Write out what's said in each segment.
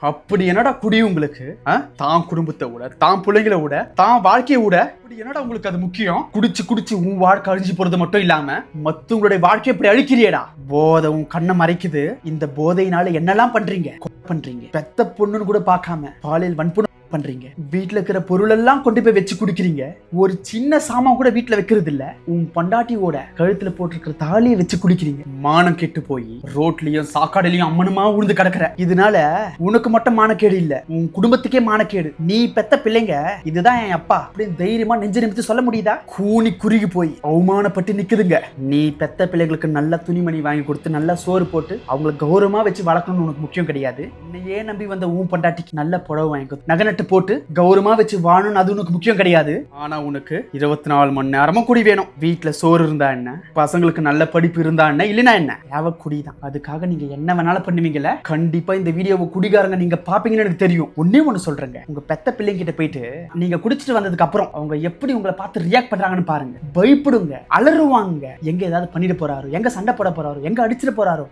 அப்படி என்னடா குடி உங்களுக்கு? தான் குடும்பத்தை விட, தான் பிள்ளைங்களை விட, தான் வாழ்க்கையை விட அப்படி என்னடா உங்களுக்கு அது முக்கியம்? குடிச்சு குடிச்சு உன் வாழ்க்கை அழிஞ்சு போறது மட்டும் இல்லாம மத்தவங்களுடைய வாழ்க்கையை இப்படி அழிக்கிறியடா. போதை உன் கண்ணை மறைக்குது. இந்த போதையினால என்னெல்லாம் பண்றீங்க? பெத்த பொண்ணுன்னு கூட பார்க்காம பாலியல் வன்புணர்வு பண்றீங்க. வீட்டுல இருக்கிற பொருள் எல்லாம் கொண்டு போய் வச்சு குடிக்கிறீங்க. ஒரு சின்ன சாமான் கூட வீட்டுல வைக்கிறது இல்ல. உன் பொண்டாட்டியோட கழுத்துல போட்டிருக்கிற தாலியை வச்சு குடிக்கிறீங்க. மானம் கெட்டு போய் ரோட்லயும் சாக்காடுலயும் அம்மனுமா உழுந்து கிடக்குற. இதனால உனக்கு மட்டும் மானக்கேடு இல்ல, உன் குடும்பத்துக்கே மானக்கேடு. நீ பெத்த பிள்ளைங்க இதுதான் என் அப்பா அப்படின்னு தைரியமா நெஞ்சு நிமித்து சொல்ல முடியுதா? கூனி குறுகி போய் அவமானப்பட்டு நிக்குதுங்க. நீ பெத்த பிள்ளைகளுக்கு நல்ல துணிமணி வாங்கி கொடுத்து நல்ல சோறு போட்டு அவங்களை கௌரவமா வச்சு வளர்க்கணும்னு உனக்கு முக்கியம் கிடையாது. உன்னையே நம்பி வந்த உன் பொண்டாட்டிக்கு நல்ல புடவை வாங்கி கொடுத்து நகை போட்டு கௌரவமா வச்சு வாழணும், அது உனக்கு முக்கியம் கிடையாது. ஆனா உனக்கு 24 மணி நேரமும் குடி வேணும். வீட்டுல சோறு இருந்தா என்ன, பசங்களுக்கு நல்ல படிப்பு இருந்தா என்ன, இல்லைன்னா என்ன, தேவை குடிதான். அதுக்காக நீங்க என்ன வேணாலும் பண்ணுவீங்கல்ல. கண்டிப்பா இந்த வீடியோவை குடிகாரங்க நீங்க பாப்பீங்கன்னு எனக்கு தெரியும். ஒன்னே ஒண்ணு சொல்றேங்க, உங்க பெத்த பிள்ளைங்க கிட்ட போயிட்டு நீங்க குடிச்சிட்டு வந்ததுக்கு அப்புறம் அவங்க எப்படி உங்களை பார்த்து ரியாக்ட் பண்றாங்கன்னு பாருங்க. பயப்படுங்க, அலறுவாங்க. எங்க ஏதாவது பண்ணிட்டு போறாரு, எங்க சண்டை போட போறாரு, எங்க அடிச்சிட்டு போறாரோ.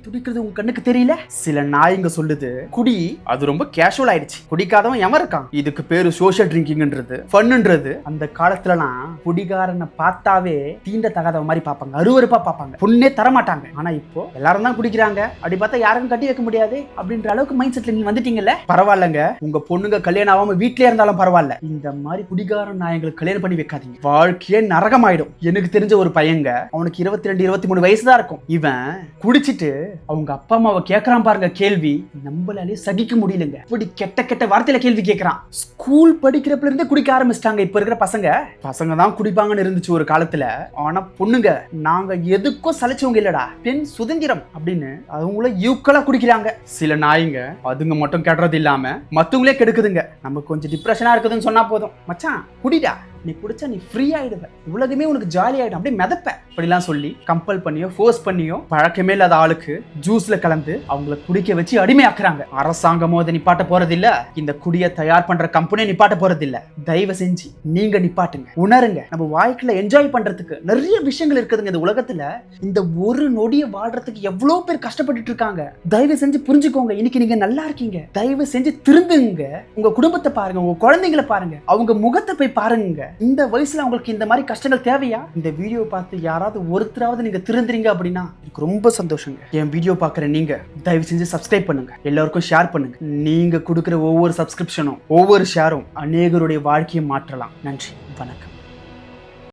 துடிக்கிறது உங்க கண்ணுக்கு தெரியல. சில நாய்ங்க சொல்லுது குடி அது ரொம்ப கேஷுவல் ஆயிடுச்சு, குடிக்காதவன் எவன் இருக்கான். இதுக்கு பேரு சோஷியல் ட்ரிங்கிங்ன்றது, ஃபன்ன்றது. அந்த காலத்துலலாம் குடிகாரனை பார்த்தாவே தீண்ட தகாதவ மாதிரி பார்ப்பாங்க, அருவருப்பா பார்ப்பாங்க, பொண்ணே தரமாட்டாங்க. ஆனா இப்போ எல்லாரும் தான் குடிக்கிறாங்க, அப்படி பார்த்தா யாருக்கும் கட்டி வைக்க முடியாது அப்படின்ற அளவுக்கு மைண்ட் செட்ல நீங்க வந்துட்டீங்கல்ல. பரவாயில்லங்க, உங்க பொண்ணுங்க கல்யாணம் ஆகாம வீட்லயே இருந்தாலும் பரவாயில்ல. இந்த மாதிரி குடிகார நாயங்களுக்கு கல்யாணம் பண்ணி வைக்காதீங்க, வாழ்க்கையே நரகமாயிடும். எனக்கு தெரிஞ்ச ஒரு பையங்க, அவனுக்கு 22 23 வயசு தான் இருக்கும். இவன் குடிச்சிட்டு அவங்க அப்பா அம்மாவை கேட்கறான் பாருங்க கேள்வி, நம்மளாலே சகிக்க முடியலங்க. இப்படி கெட்ட கெட்ட வார்த்தையில கேள்வி கேட்கறான். ஸ்கூல் படிக்கிறப்பல இருந்தே குடிக்க ஆரம்பிச்சிட்டாங்க. இப்ப இருக்கிற பசங்க தான் குடிப்பாங்கன்னு இருந்துச்சு ஒரு காலத்துல. ஆனா பொண்ணுங்க நாங்க எதுக்கும் சலைச்சவங்க இல்லடா, பெண் சுதந்திரம் அப்படின்னு அவங்கள ஈக்குவலா குடிக்கிறாங்க. சில நாய்ங்க அதுங்க மட்டும் கெடுறது இல்லாம மத்தவங்களே கெடுக்குதுங்க. நம்ம கொஞ்சம் டிப்ரெஷனா இருக்குதுன்னு சொன்னா போதும், மச்சான் குடிடா, நீ குடிச்சா நீ ஃப்ரீ ஆயிடுவ, உலகமே உனக்கு ஜாலி ஆயிடும், அப்படியே மிதப்ப. அப்படிலாம் சொல்லி கம்பல் பண்ணியோ ஃபோர்ஸ் பண்ணியோ பழக்கமே இல்லாத ஆளுக்கு ஜூஸ்ல கலந்து அவங்கள குடிக்க வச்சு அடிமையாக்குறாங்க. அரசாங்கமோ அதை நிப்பாட்ட போறது இல்ல, இந்த குடியை தயார் பண்ற கம்பெனியை நிப்பாட்ட போறது இல்ல. தயவு செஞ்சு நீங்க நிப்பாட்டுங்க, உணருங்க. நம்ம வாழ்க்கையில என்ஜாய் பண்றதுக்கு நிறைய விஷயங்கள் இருக்குதுங்க இந்த உலகத்துல. இந்த ஒரு நொடியை வாழ்றதுக்கு எவ்வளவு பேர் கஷ்டப்பட்டுட்டு இருக்காங்க. தயவு செஞ்சு புரிஞ்சுக்கோங்க. இன்னைக்கு நீங்க நல்லா இருக்கீங்க, தயவு செஞ்சு திருந்துங்க. உங்க குடும்பத்தை பாருங்க, உங்க குழந்தைங்களை பாருங்க, அவங்க முகத்தை போய் பாருங்க. இந்த வயசுல உங்களுக்கு இந்த மாதிரி கஷ்டங்கள் தேவையா? இந்த வீடியோ பார்த்து யாராவது ஒருத்தராவது நீங்க திருந்துறீங்க அப்படின்னா எனக்கு ரொம்ப சந்தோஷங்க. என் வீடியோ பார்க்குற நீங்க தயவு செஞ்சு சப்ஸ்கிரைப் பண்ணுங்க, எல்லாருக்கும் ஷேர் பண்ணுங்க. நீங்க கொடுக்குற ஒவ்வொரு சப்ஸ்கிரிப்ஷனும் ஒவ்வொரு ஷேரும் அநேகருடைய வாழ்க்கையை மாற்றலாம். நன்றி, வணக்கம்.